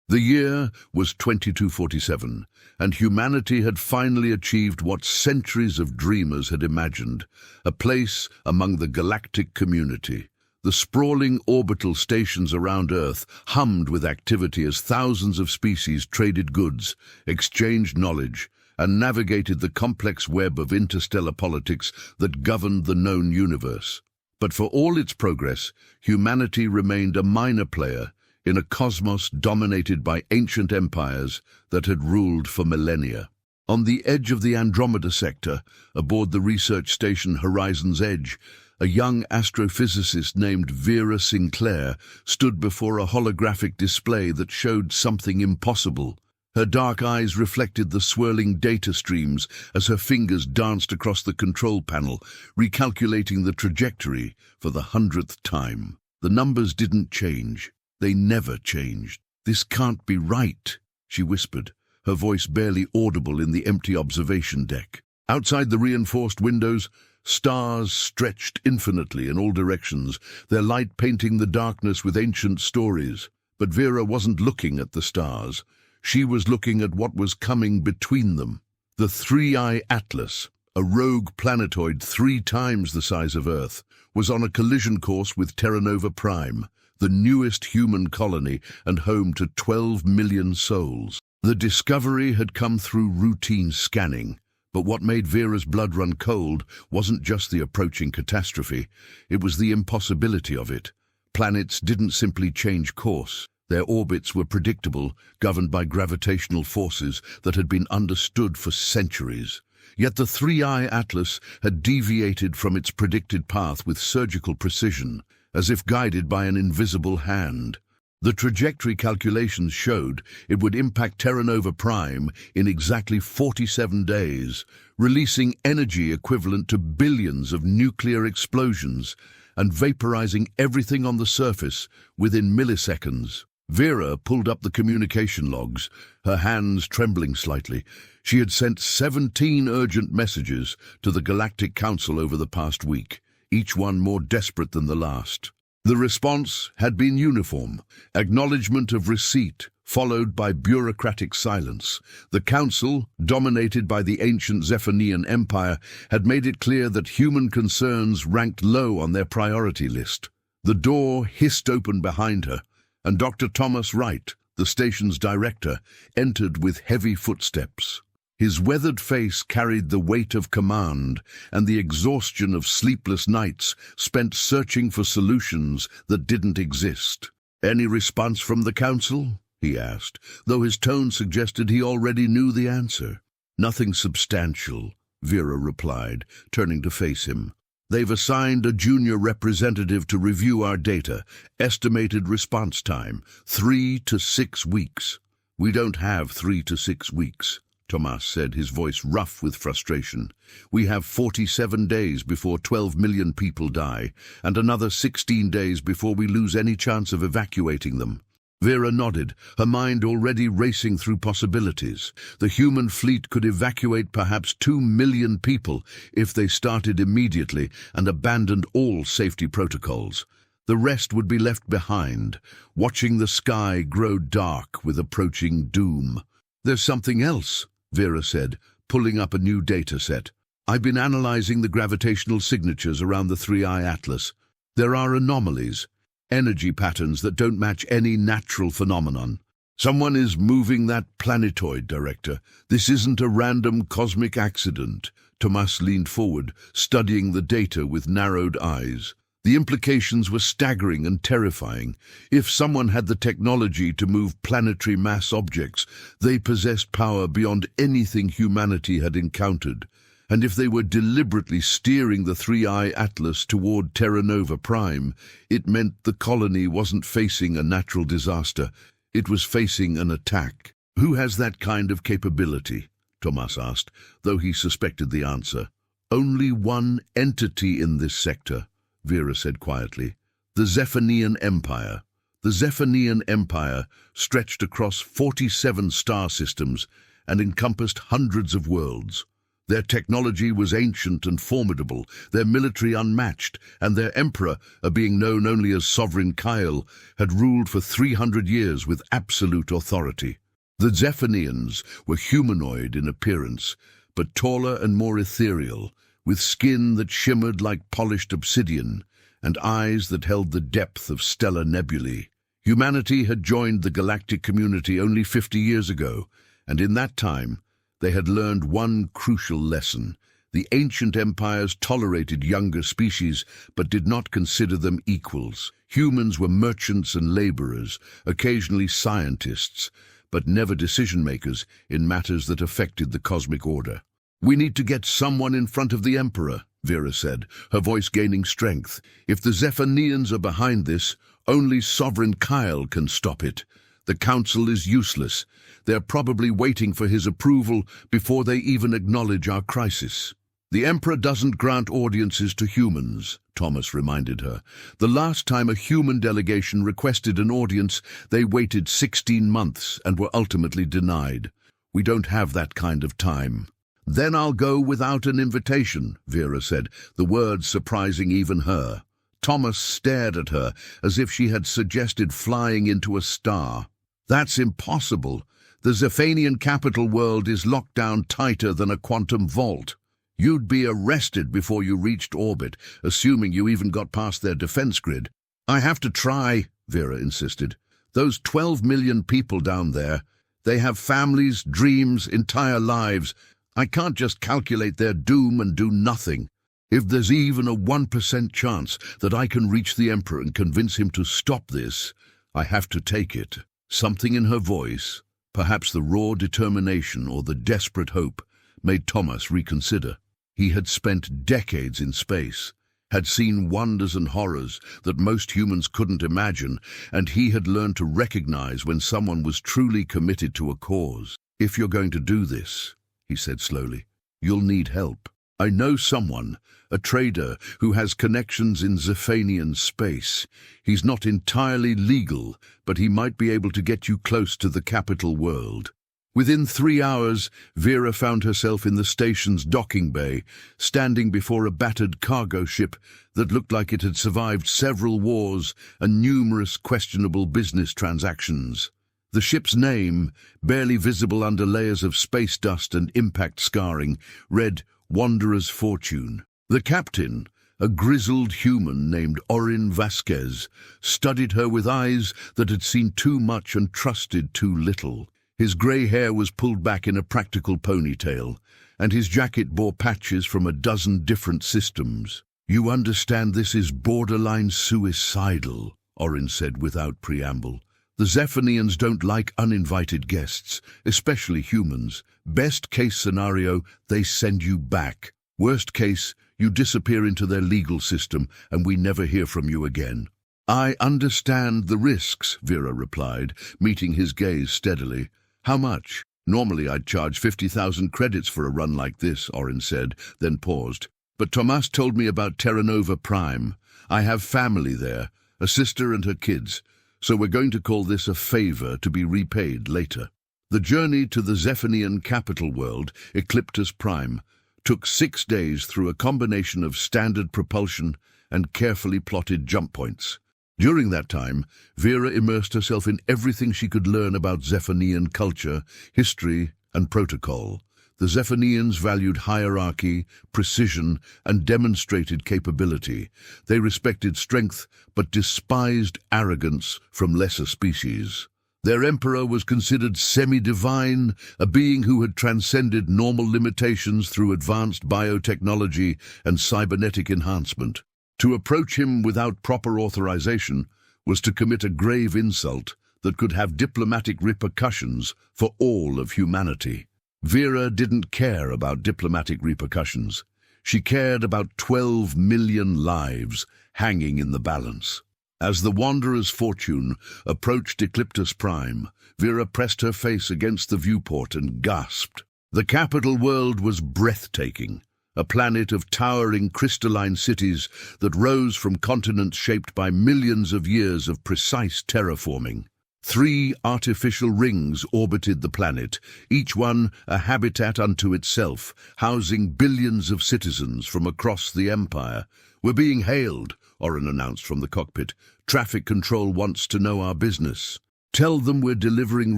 The year was 2247, and humanity had finally achieved what centuries of dreamers had imagined, a place among the galactic community. The sprawling orbital stations around Earth hummed with activity as thousands of species traded goods, exchanged knowledge, and navigated the complex web of interstellar politics that governed the known universe. But for all its progress, humanity remained a minor player in a cosmos dominated by ancient empires that had ruled for millennia. On the edge of the Andromeda sector, aboard the research station Horizon's Edge, a young astrophysicist named Vera Sinclair stood before a holographic display that showed something impossible. Her dark eyes reflected the swirling data streams as her fingers danced across the control panel, recalculating the trajectory for the 100th time. The numbers didn't change. They never changed. "This can't be right," she whispered, her voice barely audible in the empty observation deck. Outside the reinforced windows, stars stretched infinitely in all directions, their light painting the darkness with ancient stories. But Vera wasn't looking at the stars. She was looking at what was coming between them. The Three-Eye Atlas, a rogue planetoid 3 times the size of Earth, was on a collision course with Terra Nova Prime, the newest human colony and home to 12 million souls. The discovery had come through routine scanning, but what made Vera's blood run cold wasn't just the approaching catastrophe, it was the impossibility of it. Planets didn't simply change course. Their orbits were predictable, governed by gravitational forces that had been understood for centuries. Yet the Three-Eye Atlas had deviated from its predicted path with surgical precision, as if guided by an invisible hand. The trajectory calculations showed it would impact Terra Nova Prime in exactly 47 days, releasing energy equivalent to billions of nuclear explosions and vaporizing everything on the surface within milliseconds. Vera pulled up the communication logs, her hands trembling slightly. She had sent 17 urgent messages to the Galactic Council over the past week, each one more desperate than the last. The response had been uniform: acknowledgement of receipt, followed by bureaucratic silence. The Council, dominated by the ancient Zephanian Empire, had made it clear that human concerns ranked low on their priority list. The door hissed open behind her, and Dr. Thomas Wright, the station's director, entered with heavy footsteps. His weathered face carried the weight of command and the exhaustion of sleepless nights spent searching for solutions that didn't exist. "Any response from the Council?" he asked, though his tone suggested he already knew the answer. "Nothing substantial," Vera replied, turning to face him. "They've assigned a junior representative to review our data. Estimated response time, 3 to 6 weeks. "We don't have 3 to 6 weeks," Tomas said, his voice rough with frustration. "We have 47 days before 12 million people die, and another 16 days before we lose any chance of evacuating them." Vera nodded, her mind already racing through possibilities. The human fleet could evacuate perhaps 2 million people if they started immediately and abandoned all safety protocols. The rest would be left behind, watching the sky grow dark with approaching doom. "There's something else," Vera said, pulling up a new data set. "I've been analyzing the gravitational signatures around the Three-Eye Atlas. There are anomalies, energy patterns that don't match any natural phenomenon. Someone is moving that planetoid, Director. This isn't a random cosmic accident." Tomas leaned forward, studying the data with narrowed eyes. The implications were staggering and terrifying. If someone had the technology to move planetary mass objects, they possessed power beyond anything humanity had encountered. And if they were deliberately steering the Three-Eye Atlas toward Terra Nova Prime, it meant the colony wasn't facing a natural disaster. It was facing an attack. "Who has that kind of capability?" Tomas asked, though he suspected the answer. "Only one entity in this sector," Vera said quietly. "The Zephanian Empire." The Zephanian Empire stretched across 47 star systems and encompassed hundreds of worlds. Their technology was ancient and formidable, their military unmatched, and their emperor, a being known only as Sovereign Kyle, had ruled for 300 years with absolute authority. The Zephanians were humanoid in appearance, but taller and more ethereal, with skin that shimmered like polished obsidian, and eyes that held the depth of stellar nebulae. Humanity had joined the galactic community only 50 years ago, and in that time, they had learned one crucial lesson. The ancient empires tolerated younger species, but did not consider them equals. Humans were merchants and laborers, occasionally scientists, but never decision-makers in matters that affected the cosmic order. "We need to get someone in front of the Emperor," Vera said, her voice gaining strength. "If the Zephanians are behind this, only Sovereign Kyle can stop it. The Council is useless. They're probably waiting for his approval before they even acknowledge our crisis." "The Emperor doesn't grant audiences to humans," Thomas reminded her. "The last time a human delegation requested an audience, they waited 16 months and were ultimately denied. We don't have that kind of time." "Then I'll go without an invitation," Vera said, the words surprising even her. Thomas stared at her as if she had suggested flying into a star. "That's impossible. The Zephanian capital world is locked down tighter than a quantum vault. You'd be arrested before you reached orbit, assuming you even got past their defense grid." "I have to try," Vera insisted. "Those 12 million people down there, they have families, dreams, entire lives. I can't just calculate their doom and do nothing. If there's even a 1% chance that I can reach the Emperor and convince him to stop this, I have to take it." Something in her voice, perhaps the raw determination or the desperate hope, made Thomas reconsider. He had spent decades in space, had seen wonders and horrors that most humans couldn't imagine, and he had learned to recognize when someone was truly committed to a cause. "If you're going to do this," he said slowly, "you'll need help. I know someone, a trader who has connections in Zephanian space. He's not entirely legal, but he might be able to get you close to the capital world." Within 3 hours, Vera found herself in the station's docking bay, standing before a battered cargo ship that looked like it had survived several wars and numerous questionable business transactions. The ship's name, barely visible under layers of space dust and impact scarring, read Wanderer's Fortune. The captain, a grizzled human named Orin Vasquez, studied her with eyes that had seen too much and trusted too little. His grey hair was pulled back in a practical ponytail, and his jacket bore patches from a dozen different systems. "You understand this is borderline suicidal," Orin said without preamble. "The Zephanians don't like uninvited guests, especially humans. Best case scenario, they send you back. Worst case, you disappear into their legal system and we never hear from you again." "I understand the risks," Vera replied, meeting his gaze steadily. "How much?" "Normally I'd charge 50,000 credits for a run like this," Orin said, then paused. "But Tomas told me about Terra Nova Prime. I have family there, a sister and her kids, so we're going to call this a favor to be repaid later." The journey to the Zephanian capital world, Ecliptus Prime, took 6 days through a combination of standard propulsion and carefully plotted jump points. During that time, Vera immersed herself in everything she could learn about Zephanian culture, history, and protocol. The Zephanians valued hierarchy, precision, and demonstrated capability. They respected strength, but despised arrogance from lesser species. Their emperor was considered semi-divine, a being who had transcended normal limitations through advanced biotechnology and cybernetic enhancement. To approach him without proper authorization was to commit a grave insult that could have diplomatic repercussions for all of humanity. Vera didn't care about diplomatic repercussions. She cared about 12 million lives hanging in the balance. As the Wanderer's Fortune approached Ecliptus Prime, Vera pressed her face against the viewport and gasped. The capital world was breathtaking, a planet of towering crystalline cities that rose from continents shaped by millions of years of precise terraforming. 3 artificial rings orbited the planet, each one a habitat unto itself, housing billions of citizens from across the Empire. "We're being hailed," Orin announced from the cockpit. "Traffic control wants to know our business." "Tell them we're delivering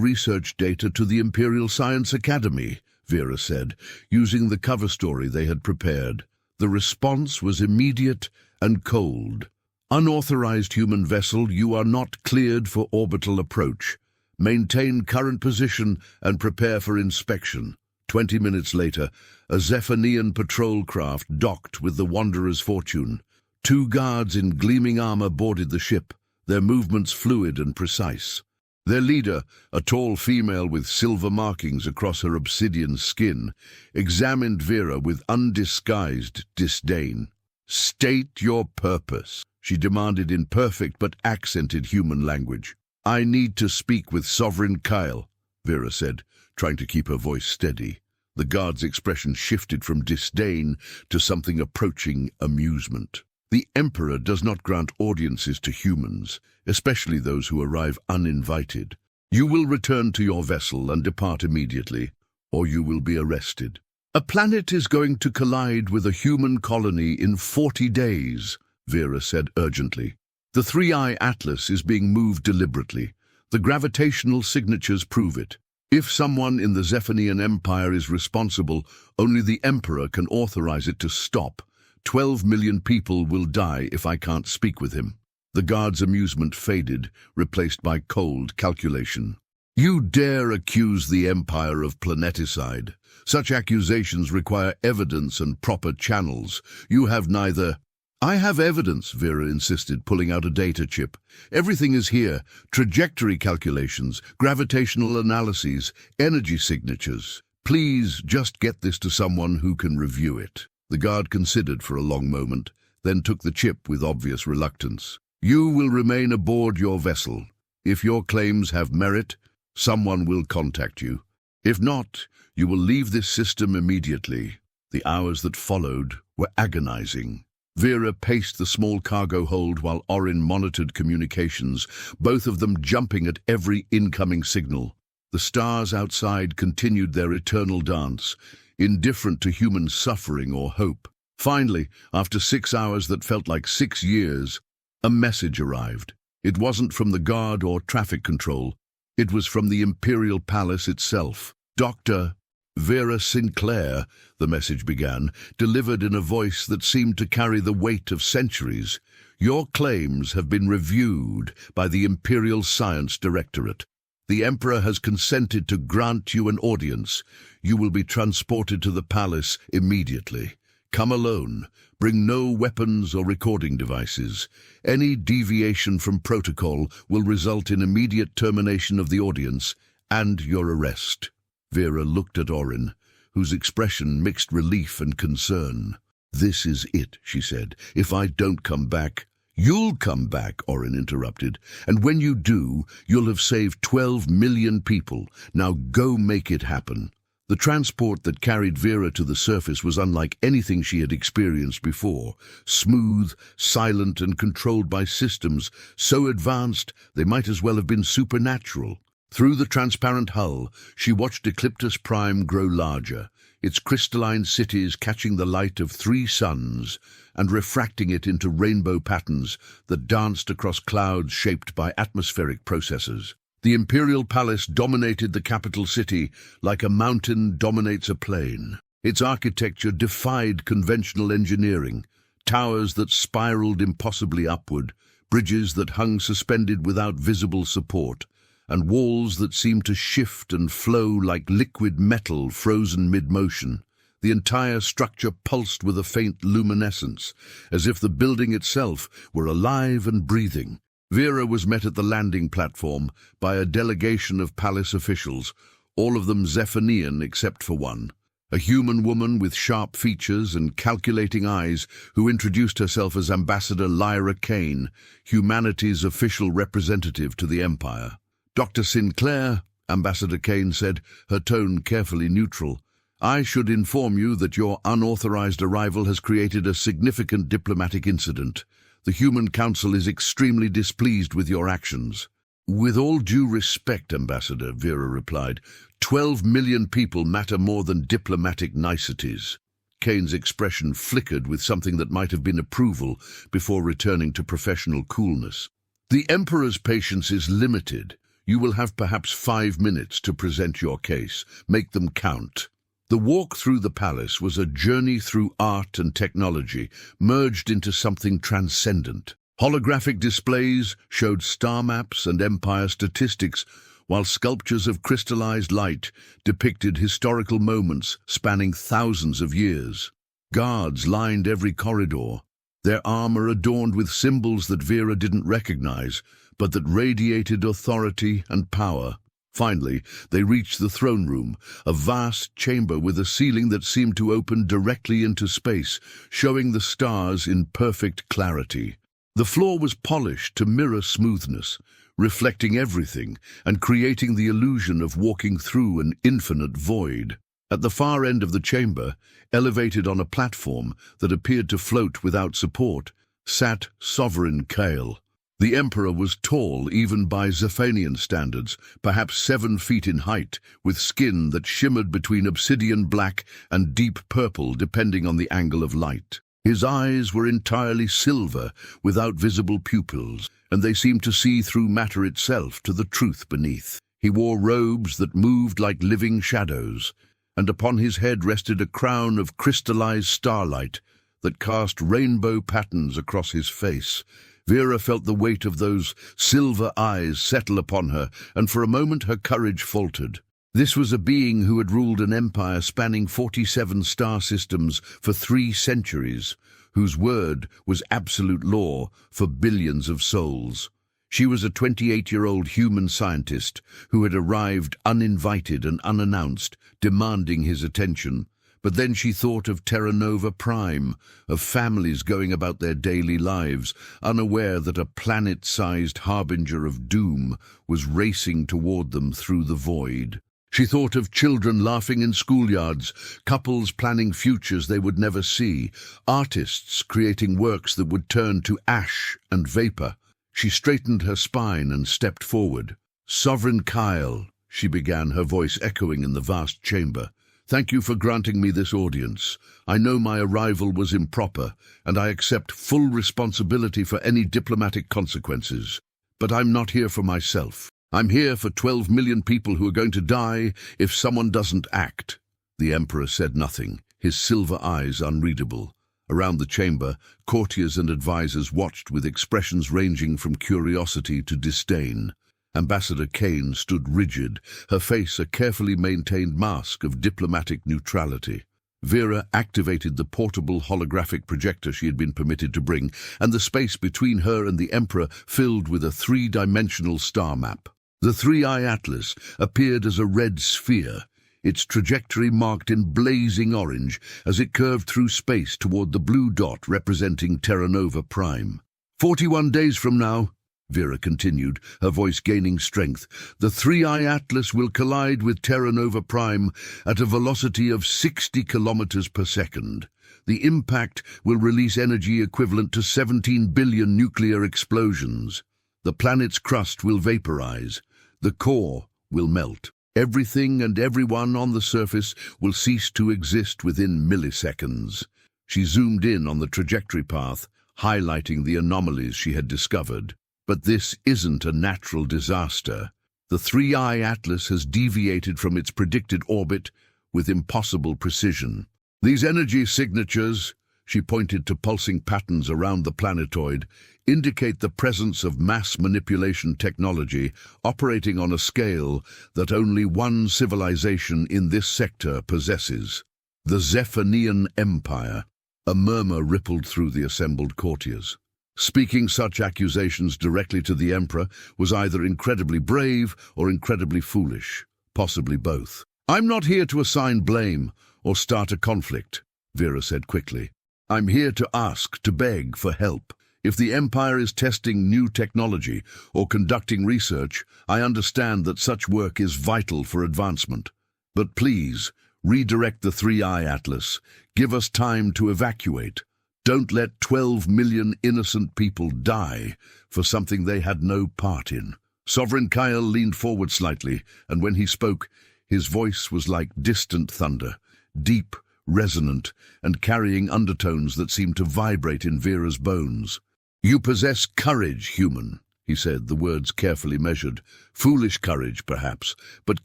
research data to the Imperial Science Academy," Vera said, using the cover story they had prepared. The response was immediate and cold. "Unauthorized human vessel, you are not cleared for orbital approach. Maintain current position and prepare for inspection." 20 minutes later, a Zephanian patrol craft docked with the Wanderer's Fortune. 2 guards in gleaming armor boarded the ship, their movements fluid and precise. Their leader, a tall female with silver markings across her obsidian skin, examined Vera with undisguised disdain. "State your purpose," she demanded in perfect but accented human language. "I need to speak with Sovereign Kyle," Vera said, trying to keep her voice steady. The guard's expression shifted from disdain to something approaching amusement. "The Emperor does not grant audiences to humans, especially those who arrive uninvited. You will return to your vessel and depart immediately, or you will be arrested. A planet is going to collide with a human colony in 40 days, Vera said urgently. The 3-Eye Atlas is being moved deliberately. The gravitational signatures prove it. If someone in the Zephanian Empire is responsible, only the Emperor can authorize it to stop. 12 million people will die if I can't speak with him. The guard's amusement faded, replaced by cold calculation. You dare accuse the Empire of planeticide. Such accusations require evidence and proper channels. You have neither. I have evidence, Vera insisted, pulling out a data chip. Everything is here. Trajectory calculations, gravitational analyses, energy signatures. Please just get this to someone who can review it. The guard considered for a long moment, then took the chip with obvious reluctance. You will remain aboard your vessel. If your claims have merit, someone will contact you. If not, you will leave this system immediately. The hours that followed were agonizing. Vera paced the small cargo hold while Orin monitored communications, both of them jumping at every incoming signal. The stars outside continued their eternal dance, indifferent to human suffering or hope. Finally, after 6 hours that felt like 6 years, a message arrived. It wasn't from the guard or traffic control. It was from the Imperial Palace itself. Dr. Vera Sinclair, the message began, delivered in a voice that seemed to carry the weight of centuries. Your claims have been reviewed by the Imperial Science Directorate. The Emperor has consented to grant you an audience. You will be transported to the palace immediately. Come alone. Bring no weapons or recording devices. Any deviation from protocol will result in immediate termination of the audience and your arrest. Vera looked at Orin, whose expression mixed relief and concern. This is it, she said. If I don't come back... You'll come back, Orin interrupted. And when you do, you'll have saved 12 million people. Now go make it happen. The transport that carried Vera to the surface was unlike anything she had experienced before. Smooth, silent, and controlled by systems so advanced they might as well have been supernatural. Through the transparent hull, she watched Ecliptus Prime grow larger, its crystalline cities catching the light of 3 suns and refracting it into rainbow patterns that danced across clouds shaped by atmospheric processes. The Imperial Palace dominated the capital city like a mountain dominates a plain. Its architecture defied conventional engineering, towers that spiraled impossibly upward, bridges that hung suspended without visible support, and walls that seemed to shift and flow like liquid metal frozen mid-motion. The entire structure pulsed with a faint luminescence, as if the building itself were alive and breathing. Vera was met at the landing platform by a delegation of palace officials, all of them Zephanian except for one, a human woman with sharp features and calculating eyes who introduced herself as Ambassador Lyra Kane, humanity's official representative to the Empire. Dr. Sinclair, Ambassador Kane said, her tone carefully neutral, I should inform you that your unauthorized arrival has created a significant diplomatic incident. The Human Council is extremely displeased with your actions. With all due respect, Ambassador, Vera replied, 12 million people matter more than diplomatic niceties. Kane's expression flickered with something that might have been approval before returning to professional coolness. The Emperor's patience is limited. You will have perhaps 5 minutes to present your case. Make them count. The walk through the palace was a journey through art and technology, merged into something transcendent. Holographic displays showed star maps and empire statistics, while sculptures of crystallized light depicted historical moments spanning thousands of years. Guards lined every corridor, their armor adorned with symbols that Vera didn't recognize, but that radiated authority and power. Finally, they reached the throne room, a vast chamber with a ceiling that seemed to open directly into space, showing the stars in perfect clarity. The floor was polished to mirror smoothness, reflecting everything and creating the illusion of walking through an infinite void. At the far end of the chamber, elevated on a platform that appeared to float without support, sat Sovereign Kael. The Emperor was tall even by Zephanian standards, perhaps 7 feet in height, with skin that shimmered between obsidian black and deep purple depending on the angle of light. His eyes were entirely silver, without visible pupils, and they seemed to see through matter itself to the truth beneath. He wore robes that moved like living shadows, and upon his head rested a crown of crystallized starlight that cast rainbow patterns across his face. Vera felt the weight of those silver eyes settle upon her, and for a moment her courage faltered. This was a being who had ruled an empire spanning 47 star systems for 3 centuries, whose word was absolute law for billions of souls. She was a 28-year-old human scientist who had arrived uninvited and unannounced, demanding his attention. But then she thought of Terra Nova Prime, of families going about their daily lives, unaware that a planet-sized harbinger of doom was racing toward them through the void. She thought of children laughing in schoolyards, couples planning futures they would never see, artists creating works that would turn to ash and vapor. She straightened her spine and stepped forward. "Sovereign Kael," she began, her voice echoing in the vast chamber. "Thank you for granting me this audience. I know my arrival was improper, and I accept full responsibility for any diplomatic consequences. But I'm not here for myself. I'm here for 12 million people who are going to die if someone doesn't act." The Emperor said nothing, his silver eyes unreadable. Around the chamber, courtiers and advisors watched with expressions ranging from curiosity to disdain. Ambassador Kane stood rigid, her face a carefully maintained mask of diplomatic neutrality. Vera activated the portable holographic projector she had been permitted to bring, and the space between her and the Emperor filled with a 3-dimensional star map. The 3-Eye Atlas appeared as a red sphere, its trajectory marked in blazing orange as it curved through space toward the blue dot representing Terra Nova Prime. 41 days from now, Vera continued, her voice gaining strength, the 3-Eye Atlas will collide with Terra Nova Prime at a velocity of 60 kilometers per second. The impact will release energy equivalent to 17 billion nuclear explosions. The planet's crust will vaporize. The core will melt. Everything and everyone on the surface will cease to exist within milliseconds. She zoomed in on the trajectory path, highlighting the anomalies she had discovered. But this isn't a natural disaster. The 3-Eye Atlas has deviated from its predicted orbit with impossible precision. These energy signatures, she pointed to pulsing patterns around the planetoid, indicate the presence of mass manipulation technology operating on a scale that only one civilization in this sector possesses. The Zephanian Empire. A murmur rippled through the assembled courtiers. Speaking such accusations directly to the Emperor was either incredibly brave or incredibly foolish, possibly both. "I'm not here to assign blame or start a conflict," Vera said quickly. "I'm here to ask, to beg for help. If the Empire is testing new technology or conducting research, I understand that such work is vital for advancement. But please, redirect the 3-Eye Atlas. Give us time to evacuate. Don't let 12 million innocent people die for something they had no part in." Sovereign Kyle leaned forward slightly, and when he spoke, his voice was like distant thunder, deep, resonant, and carrying undertones that seemed to vibrate in Vera's bones. "You possess courage, human," he said, the words carefully measured. "Foolish courage, perhaps, but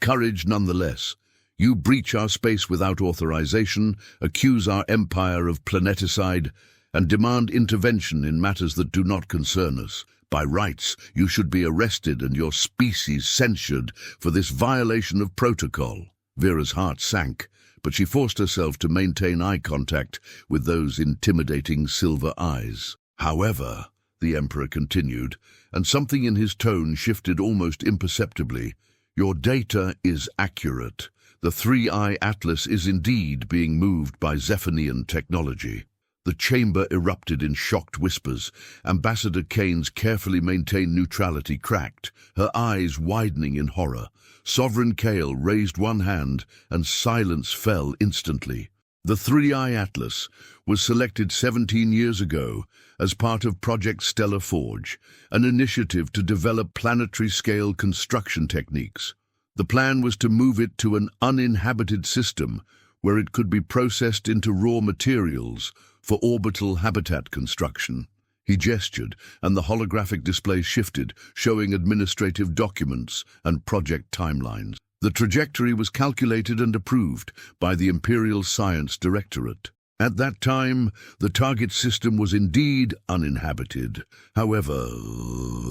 courage nonetheless. You breach our space without authorization, accuse our empire of planeticide, and demand intervention in matters that do not concern us. By rights, you should be arrested and your species censured for this violation of protocol." Vera's heart sank, but she forced herself to maintain eye contact with those intimidating silver eyes. "However," the Emperor continued, and something in his tone shifted almost imperceptibly, "your data is accurate. The Three-Eye Atlas is indeed being moved by Zephanian technology." The chamber erupted in shocked whispers. Ambassador Kane's carefully maintained neutrality cracked, her eyes widening in horror. Sovereign Kale raised one hand, and silence fell instantly. The Three-Eye Atlas was selected 17 years ago as part of Project Stellar Forge, an initiative to develop planetary-scale construction techniques. The plan was to move it to an uninhabited system where it could be processed into raw materials for orbital habitat construction. He gestured, and the holographic display shifted, showing administrative documents and project timelines. The trajectory was calculated and approved by the Imperial Science Directorate. At that time, the target system was indeed uninhabited. However,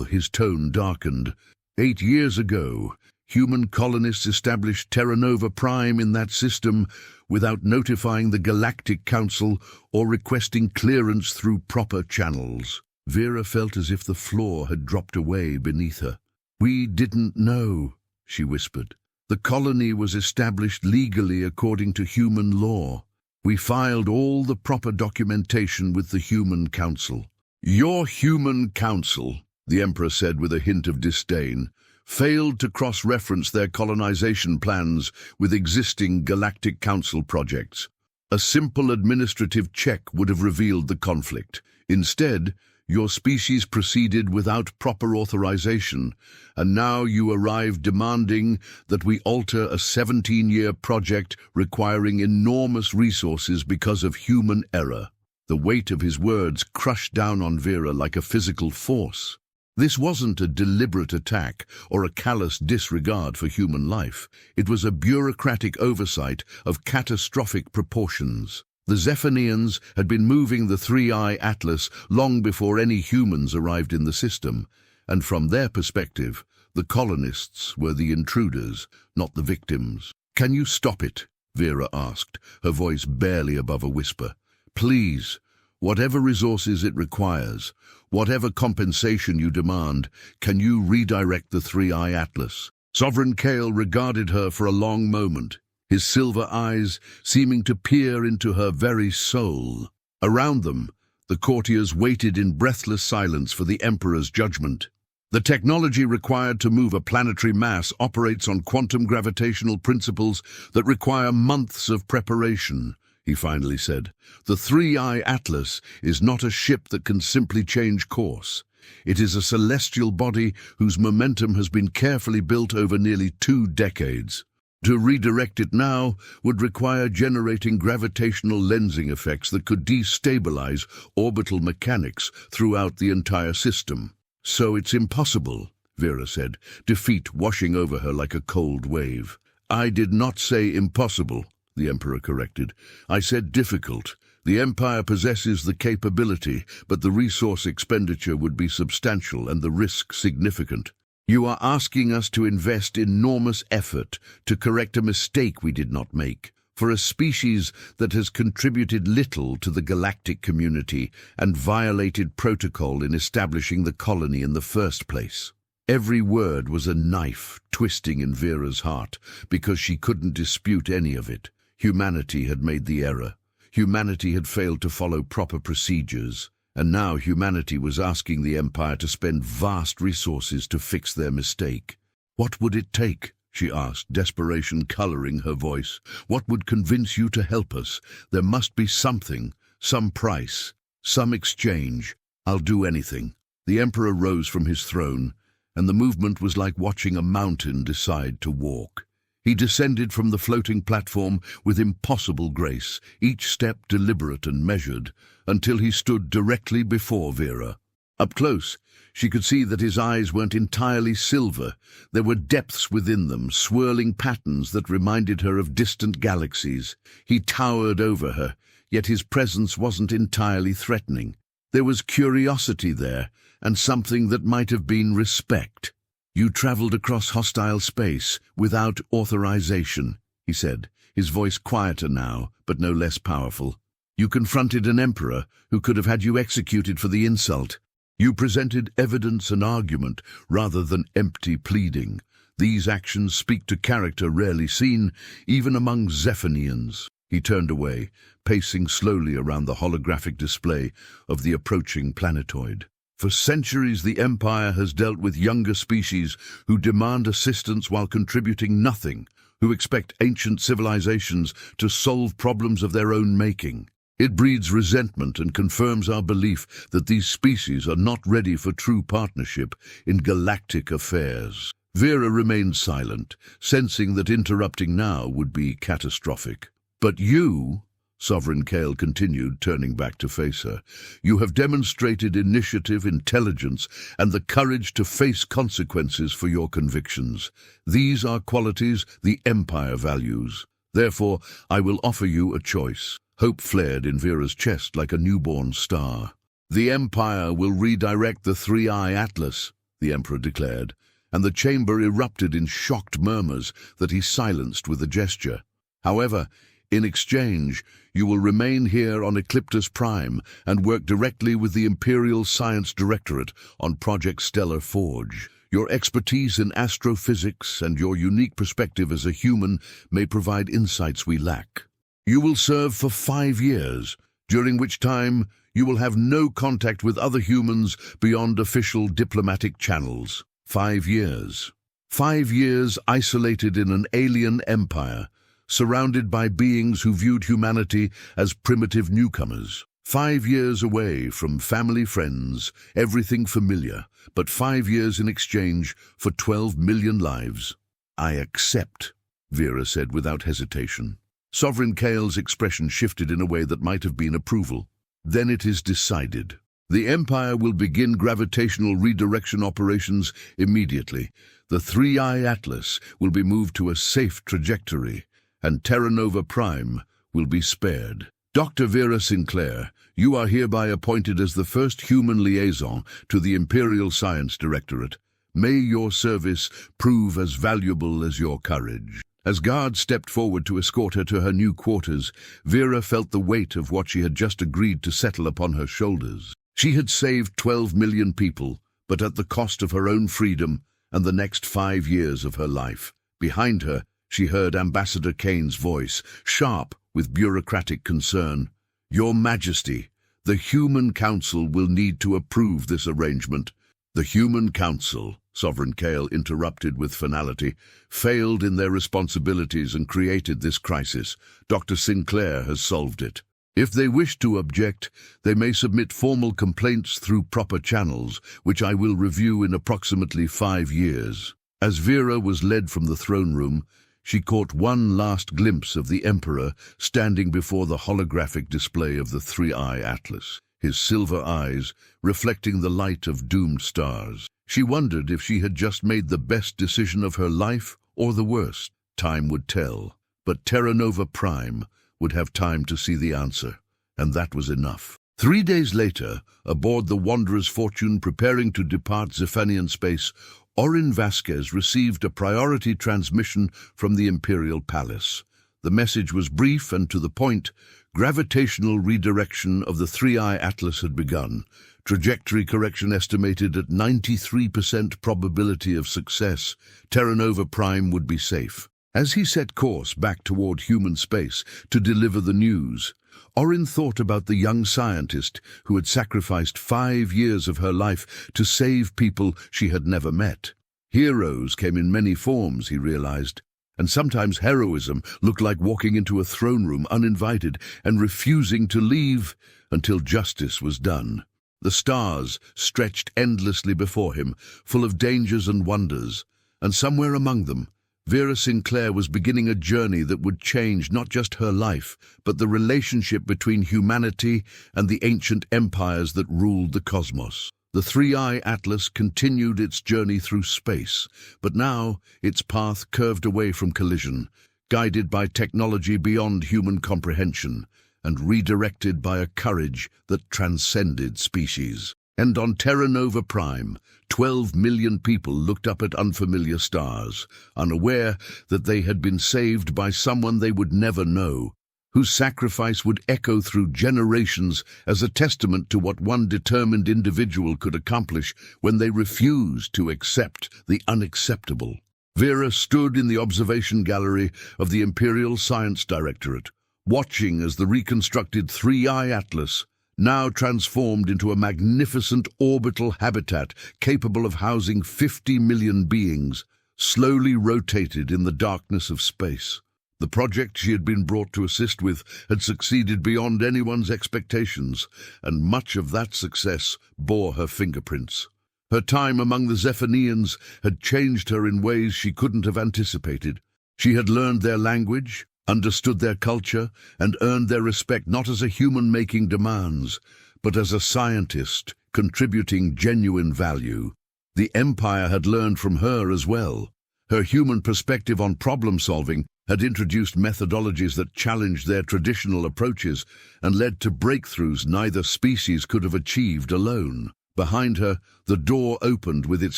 his tone darkened. 8 years ago, human colonists established Terra Nova Prime in that system without notifying the Galactic Council or requesting clearance through proper channels. Vera felt as if the floor had dropped away beneath her. "We didn't know," she whispered. "The colony was established legally according to human law. We filed all the proper documentation with the Human Council." "Your Human Council," the Emperor said with a hint of disdain, "failed to cross-reference their colonization plans with existing Galactic Council projects. A simple administrative check would have revealed the conflict. Instead, your species proceeded without proper authorization, and now you arrive demanding that we alter a 17-year project requiring enormous resources because of human error." The weight of his words crushed down on Vera like a physical force. This wasn't a deliberate attack or a callous disregard for human life. It was a bureaucratic oversight of catastrophic proportions. The Zephanians had been moving the Three-Eye Atlas long before any humans arrived in the system, and from their perspective, the colonists were the intruders, not the victims. "Can you stop it?" Vera asked, her voice barely above a whisper. "Please. Whatever resources it requires, whatever compensation you demand, can you redirect the Three-Eye Atlas?" Sovereign Kale regarded her for a long moment, his silver eyes seeming to peer into her very soul. Around them, the courtiers waited in breathless silence for the Emperor's judgment. "The technology required to move a planetary mass operates on quantum gravitational principles that require months of preparation," he finally said. "The Three-Eye Atlas is not a ship that can simply change course. It is a celestial body whose momentum has been carefully built over nearly 2 decades. To redirect it now would require generating gravitational lensing effects that could destabilize orbital mechanics throughout the entire system." "So it's impossible," Vera said, defeat washing over her like a cold wave. "I did not say impossible," the Emperor corrected. "I said difficult. The Empire possesses the capability, but the resource expenditure would be substantial and the risk significant. You are asking us to invest enormous effort to correct a mistake we did not make, for a species that has contributed little to the galactic community and violated protocol in establishing the colony in the first place." Every word was a knife twisting in Vera's heart, because she couldn't dispute any of it. Humanity had made the error. Humanity had failed to follow proper procedures, and now humanity was asking the Empire to spend vast resources to fix their mistake. "What would it take?" she asked, desperation coloring her voice. "What would convince you to help us? There must be something, some price, some exchange. I'll do anything." The Emperor rose from his throne, and the movement was like watching a mountain decide to walk. He descended from the floating platform with impossible grace, each step deliberate and measured, until he stood directly before Vera. Up close, she could see that his eyes weren't entirely silver. There were depths within them, swirling patterns that reminded her of distant galaxies. He towered over her, yet his presence wasn't entirely threatening. There was curiosity there, and something that might have been respect. "You traveled across hostile space without authorization," he said, his voice quieter now, but no less powerful. "You confronted an emperor who could have had you executed for the insult. You presented evidence and argument rather than empty pleading. These actions speak to character rarely seen, even among Zephanians." He turned away, pacing slowly around the holographic display of the approaching planetoid. "For centuries the Empire has dealt with younger species who demand assistance while contributing nothing, who expect ancient civilizations to solve problems of their own making. It breeds resentment and confirms our belief that these species are not ready for true partnership in galactic affairs." Vera remained silent, sensing that interrupting now would be catastrophic. "But you," Sovereign Kale continued, turning back to face her, "you have demonstrated initiative, intelligence, and the courage to face consequences for your convictions. These are qualities the Empire values. Therefore, I will offer you a choice." Hope flared in Vera's chest like a newborn star. "The Empire will redirect the Three-Eye Atlas," the Emperor declared, and the chamber erupted in shocked murmurs that he silenced with a gesture. "However, in exchange, you will remain here on Ecliptus Prime and work directly with the Imperial Science Directorate on Project Stellar Forge. Your expertise in astrophysics and your unique perspective as a human may provide insights we lack. You will serve for 5 years, during which time you will have no contact with other humans beyond official diplomatic channels. 5 years. 5 years isolated in an alien empire, surrounded by beings who viewed humanity as primitive newcomers. 5 years away from family, friends, everything familiar, but 5 years in exchange for 12 million lives. "I accept," Vera said without hesitation. Sovereign Kale's expression shifted in a way that might have been approval. "Then it is decided. The Empire will begin gravitational redirection operations immediately. The Three-Eye Atlas will be moved to a safe trajectory, and Terra Nova Prime will be spared. Dr. Vera Sinclair, you are hereby appointed as the first human liaison to the Imperial Science Directorate. May your service prove as valuable as your courage." As guards stepped forward to escort her to her new quarters, Vera felt the weight of what she had just agreed to settle upon her shoulders. She had saved 12 million people, but at the cost of her own freedom and the next 5 years of her life. Behind her, she heard Ambassador Kane's voice, sharp with bureaucratic concern. "Your Majesty, the Human Council will need to approve this arrangement." "The Human Council," Sovereign Kale interrupted with finality, "failed in their responsibilities and created this crisis. Dr. Sinclair has solved it. If they wish to object, they may submit formal complaints through proper channels, which I will review in approximately 5 years." As Vera was led from the throne room, she caught one last glimpse of the Emperor standing before the holographic display of the Three-Eye Atlas, his silver eyes reflecting the light of doomed stars. She wondered if she had just made the best decision of her life or the worst. Time would tell, but Terra Nova Prime would have time to see the answer, and that was enough. 3 days later, aboard the Wanderer's Fortune preparing to depart Zephanian space, Orin Vasquez received a priority transmission from the Imperial Palace. The message was brief and to the point. Gravitational redirection of the Three-Eye Atlas had begun. Trajectory correction estimated at 93% probability of success. Terra Nova Prime would be safe. As he set course back toward human space to deliver the news, Orin thought about the young scientist who had sacrificed 5 years of her life to save people she had never met. Heroes came in many forms, he realized, and sometimes heroism looked like walking into a throne room uninvited and refusing to leave until justice was done. The stars stretched endlessly before him, full of dangers and wonders, and somewhere among them, Vera Sinclair was beginning a journey that would change not just her life, but the relationship between humanity and the ancient empires that ruled the cosmos. The Three-Eye Atlas continued its journey through space, but now its path curved away from collision, guided by technology beyond human comprehension, and redirected by a courage that transcended species. And on Terra Nova Prime, 12 million people looked up at unfamiliar stars, unaware that they had been saved by someone they would never know, whose sacrifice would echo through generations as a testament to what one determined individual could accomplish when they refused to accept the unacceptable. Vera stood in the observation gallery of the Imperial Science Directorate, watching as the reconstructed Three-Eye Atlas, now transformed into a magnificent orbital habitat capable of housing 50 million beings, slowly rotated in the darkness of space. The project she had been brought to assist with had succeeded beyond anyone's expectations, and much of that success bore her fingerprints. Her time among the Zephanians had changed her in ways she couldn't have anticipated. She had learned their language, understood their culture, and earned their respect not as a human making demands, but as a scientist contributing genuine value. The Empire had learned from her as well. Her human perspective on problem-solving had introduced methodologies that challenged their traditional approaches and led to breakthroughs neither species could have achieved alone. Behind her, the door opened with its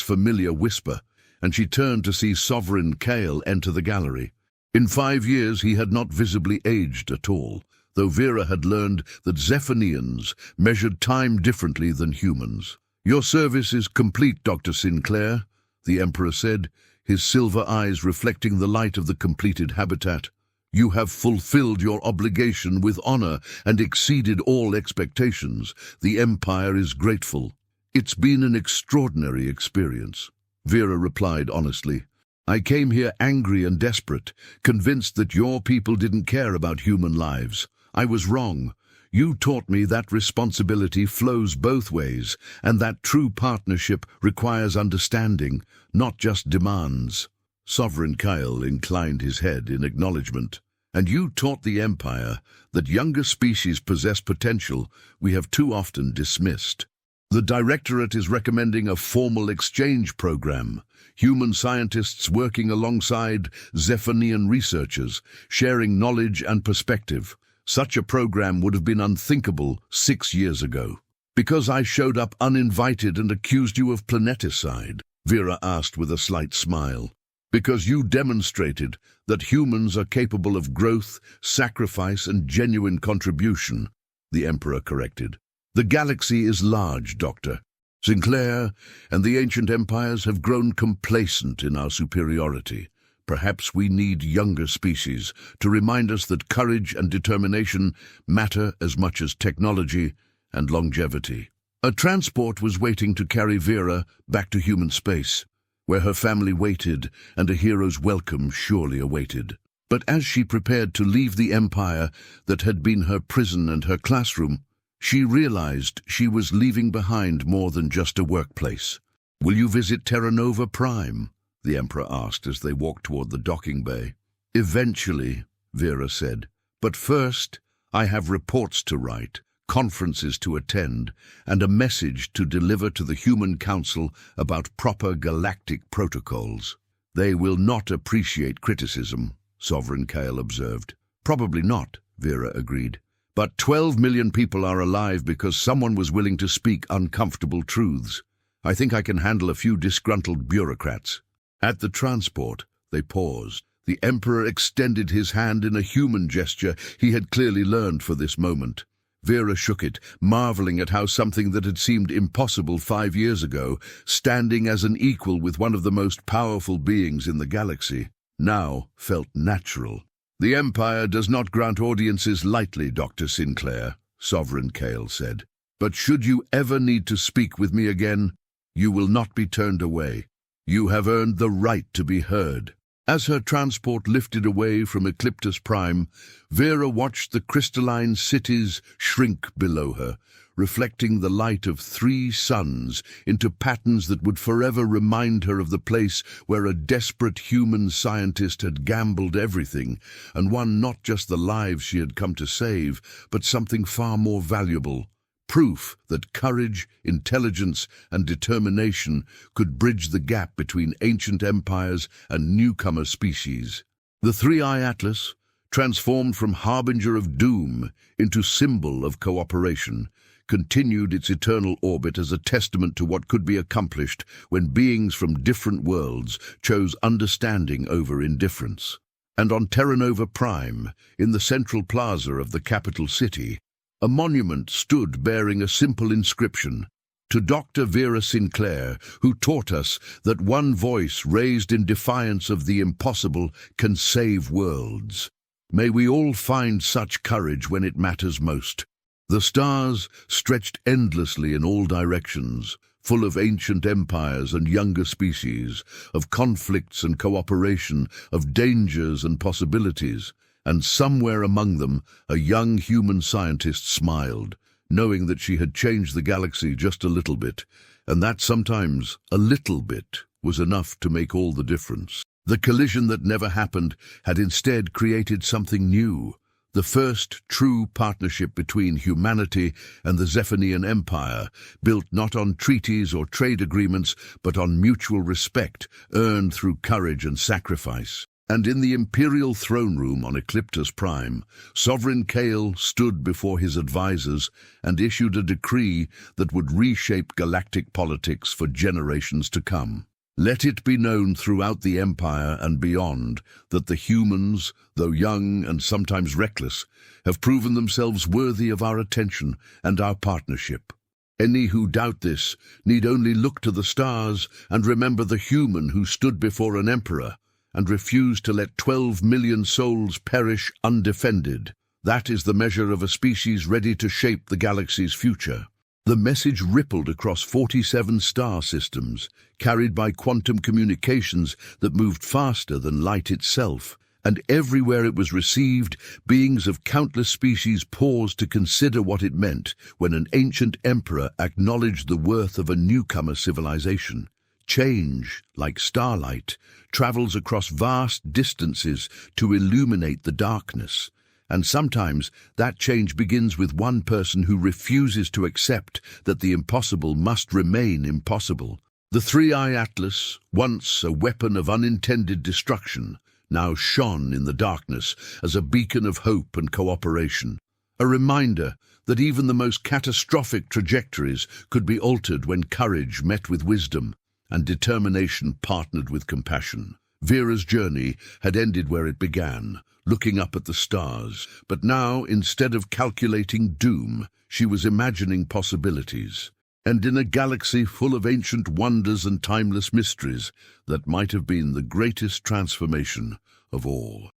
familiar whisper, and she turned to see Sovereign Kale enter the gallery. In 5 years he had not visibly aged at all, though Vera had learned that Zephanians measured time differently than humans. "Your service is complete, Dr. Sinclair," the Emperor said, his silver eyes reflecting the light of the completed habitat. "You have fulfilled your obligation with honor and exceeded all expectations. The Empire is grateful." "It's been an extraordinary experience," Vera replied honestly. "I came here angry and desperate, convinced that your people didn't care about human lives. I was wrong. You taught me that responsibility flows both ways, and that true partnership requires understanding, not just demands." Sovereign Kyle inclined his head in acknowledgement. "And you taught the Empire that younger species possess potential we have too often dismissed. The Directorate is recommending a formal exchange program, human scientists working alongside Zephanian researchers, sharing knowledge and perspective. Such a program would have been unthinkable 6 years ago." "Because I showed up uninvited and accused you of planeticide?" Vera asked with a slight smile. "Because you demonstrated that humans are capable of growth, sacrifice, and genuine contribution," the Emperor corrected. "The galaxy is large, Doctor. Sinclair and the ancient empires have grown complacent in our superiority. Perhaps we need younger species to remind us that courage and determination matter as much as technology and longevity." A transport was waiting to carry Vera back to human space, where her family waited and a hero's welcome surely awaited. But as she prepared to leave the empire that had been her prison and her classroom, she realized she was leaving behind more than just a workplace. "Will you visit Terra Nova Prime?" the Emperor asked as they walked toward the docking bay. "Eventually," Vera said. "But first, I have reports to write, conferences to attend, and a message to deliver to the Human Council about proper galactic protocols." "They will not appreciate criticism," Sovereign Kale observed. "Probably not," Vera agreed. "But 12 million people are alive because someone was willing to speak uncomfortable truths. I think I can handle a few disgruntled bureaucrats." At the transport, they paused. The Emperor extended his hand in a human gesture he had clearly learned for this moment. Vera shook it, marveling at how something that had seemed impossible 5 years ago, standing as an equal with one of the most powerful beings in the galaxy, now felt natural. "The Empire does not grant audiences lightly, Dr. Sinclair," Sovereign Kale said. "But should you ever need to speak with me again, you will not be turned away. You have earned the right to be heard." As her transport lifted away from Ecliptus Prime, Vera watched the crystalline cities shrink below her, reflecting the light of 3 suns into patterns that would forever remind her of the place where a desperate human scientist had gambled everything and won not just the lives she had come to save, but something far more valuable. Proof that courage, intelligence, and determination could bridge the gap between ancient empires and newcomer species. The Three-Eye Atlas, transformed from harbinger of doom into symbol of cooperation, continued its eternal orbit as a testament to what could be accomplished when beings from different worlds chose understanding over indifference. And on Terra Nova Prime, in the central plaza of the capital city, a monument stood bearing a simple inscription: to Dr. Vera Sinclair, who taught us that one voice raised in defiance of the impossible can save worlds. May we all find such courage when it matters most. The stars stretched endlessly in all directions, full of ancient empires and younger species, of conflicts and cooperation, of dangers and possibilities. And somewhere among them, a young human scientist smiled, knowing that she had changed the galaxy just a little bit, and that sometimes a little bit was enough to make all the difference. The collision that never happened had instead created something new, the first true partnership between humanity and the Zephanian Empire, built not on treaties or trade agreements, but on mutual respect, earned through courage and sacrifice. And in the imperial throne room on Ecliptus Prime, Sovereign Kale stood before his advisors and issued a decree that would reshape galactic politics for generations to come. Let it be known throughout the Empire and beyond that the humans, though young and sometimes reckless, have proven themselves worthy of our attention and our partnership. Any who doubt this need only look to the stars and remember the human who stood before an emperor and refused to let 12 million souls perish undefended. That is the measure of a species ready to shape the galaxy's future. The message rippled across 47 star systems, carried by quantum communications that moved faster than light itself. And everywhere it was received, beings of countless species paused to consider what it meant when an ancient emperor acknowledged the worth of a newcomer civilization. Change, like starlight, travels across vast distances to illuminate the darkness. And sometimes that change begins with one person who refuses to accept that the impossible must remain impossible. The Three-Eye Atlas, once a weapon of unintended destruction, now shone in the darkness as a beacon of hope and cooperation. A reminder that even the most catastrophic trajectories could be altered when courage met with wisdom and determination partnered with compassion. Vera's journey had ended where it began, looking up at the stars. But now, instead of calculating doom, she was imagining possibilities. And in a galaxy full of ancient wonders and timeless mysteries, that might have been the greatest transformation of all.